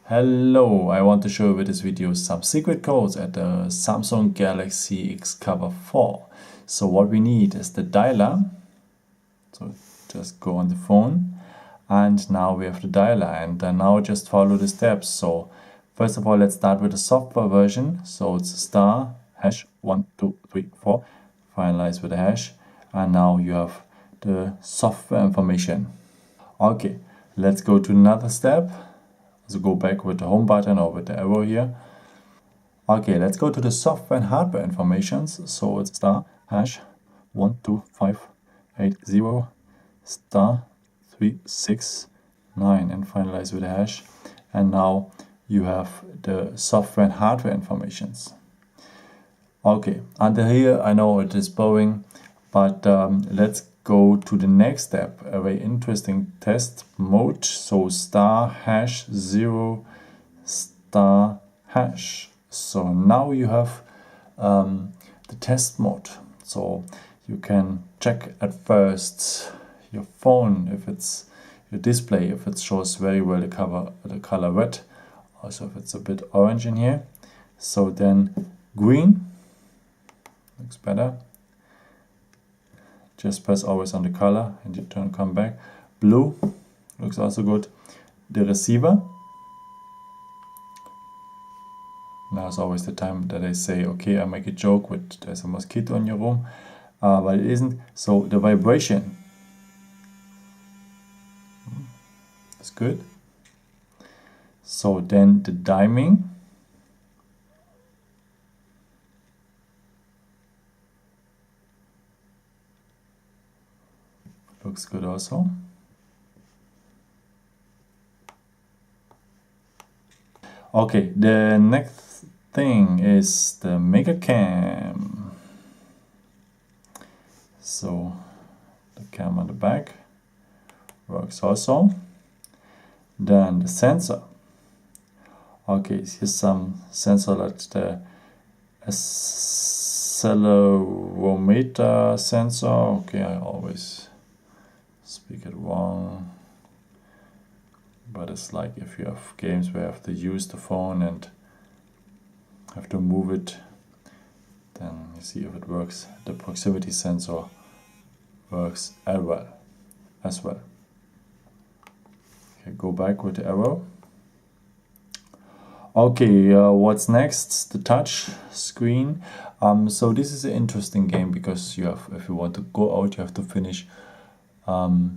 Hello, I want to show you with this video some secret codes at the Samsung Galaxy XCover 4. So what we need is the dialer. So just go on the phone and now we have the dialer, and now just follow the steps. So first of all, let's start with the software version. So it's star hash 1 2 3 4, finalize with the hash, and now you have the software information. Okay, let's go to another step. So go back with the home button or with the arrow here. Okay, let's go to the software and hardware informations. So it's star hash 12580 star 369 and finalize with the hash. And now you have the software and hardware informations. Okay, under here I know it is boring, but let's go to the next step, a very interesting test mode. So star hash 0 star hash. So now you have the test mode. So you can check at first your phone, if it's your display, if it shows very well the color red, also if it's a bit orange in here. So then green looks better. Just press always on the color and you come back. Blue looks also good. The receiver. Now is always the time that I say, okay, I make a joke with there's a mosquito in your room, but it isn't. So the vibration is good. So then the diming. Looks good also. Okay, the next thing is the mega cam. So the cam on the back works also. Then the sensor. Okay, here's some sensor like the accelerometer sensor. Okay, I always speak it wrong, but it's like if you have games where you have to use the phone and have to move it, then you see if it works. The proximity sensor works as well. Okay, go back with the arrow. Okay, what's next? The touch screen. So this is an interesting game because you have, if you want to go out, you have to finish. You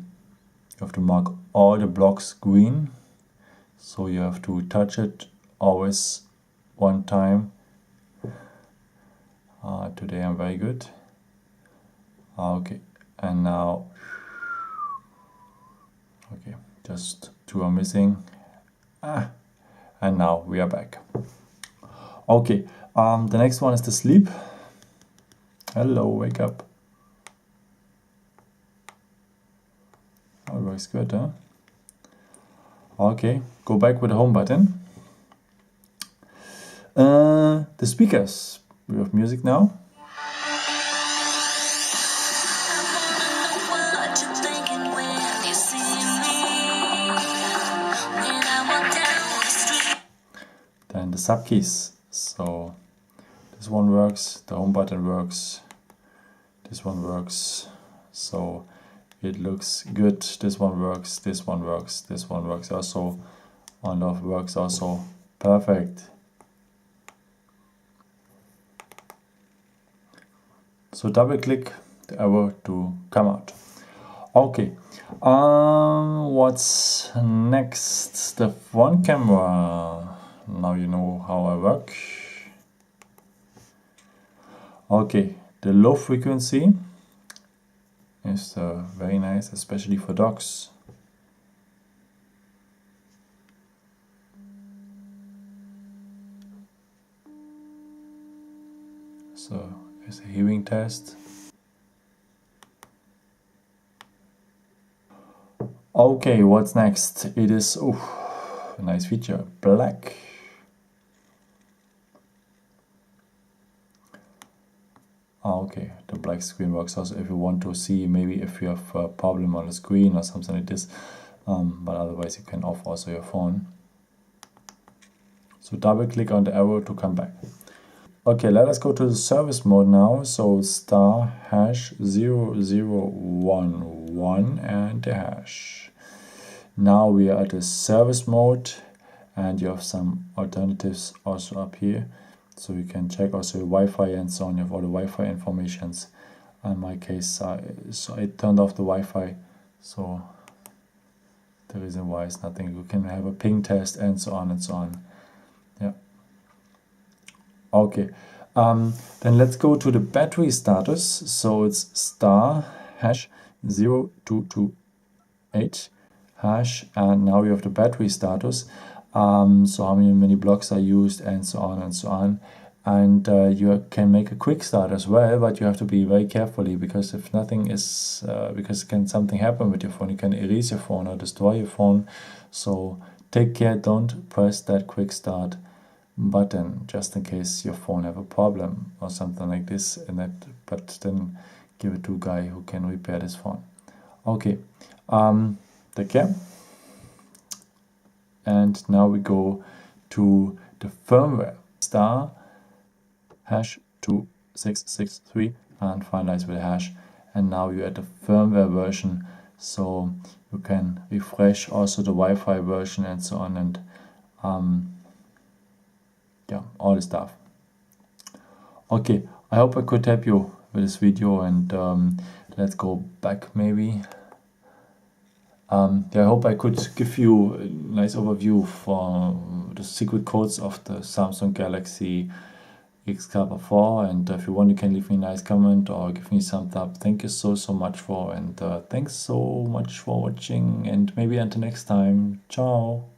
have to mark all the blocks green, so you have to touch it always one time. Today I'm very good. Okay, and now, okay, just two are missing. And now we are back. Okay, the next one is the sleep. Hello, wake up. Oh, it works good, huh? Okay, go back with the home button. The speakers. We have music now. Then the sub keys. So this one works, the home button works, this one works. So it looks good. This one works, this one works, this one works also. On off works also. Perfect. So double click the arrow to come out. Okay. What's next? The front camera. Now you know how I work. Okay, the low frequency is very nice, especially for dogs. So it's a hearing test. Okay, what's next? It is a nice feature, black. Okay, the black screen works also if you want to see maybe if you have a problem on the screen or something like this, but otherwise you can off also your phone. So double click on the arrow to come back. Okay, let us go to the service mode now. So star hash 0011 and the hash. Now we are at the service mode, and you have some alternatives also up here. So you can check also the Wi-Fi and so on. You have all the Wi-Fi informations. In my case, so I turned off the Wi-Fi. So the reason why is nothing. You can have a ping test and so on and so on. Yeah. Okay. Then let's go to the battery status. So it's star hash 0228 hash, and now you have the battery status. So how many blocks are used and so on and so on. And you can make a quick start as well, but you have to be very carefully, because if nothing is, because can something happen with your phone, you can erase your phone or destroy your phone. So take care, don't press that quick start button just in case your phone have a problem or something like this, and that, but then give it to a guy who can repair this phone. Okay, take care. And now we go to the firmware, star hash 2663 and finalize with a hash. And now you're at the firmware version, so you can refresh also the Wi-Fi version and so on, and yeah, all the stuff. Okay, I hope I could help you with this video, and let's go back maybe. Yeah, I hope I could give you a nice overview for the secret codes of the Samsung Galaxy XCover 4, and if you want, you can leave me a nice comment or give me a thumbs up. Thank you so much for, and thanks so much for watching, and maybe until next time. Ciao.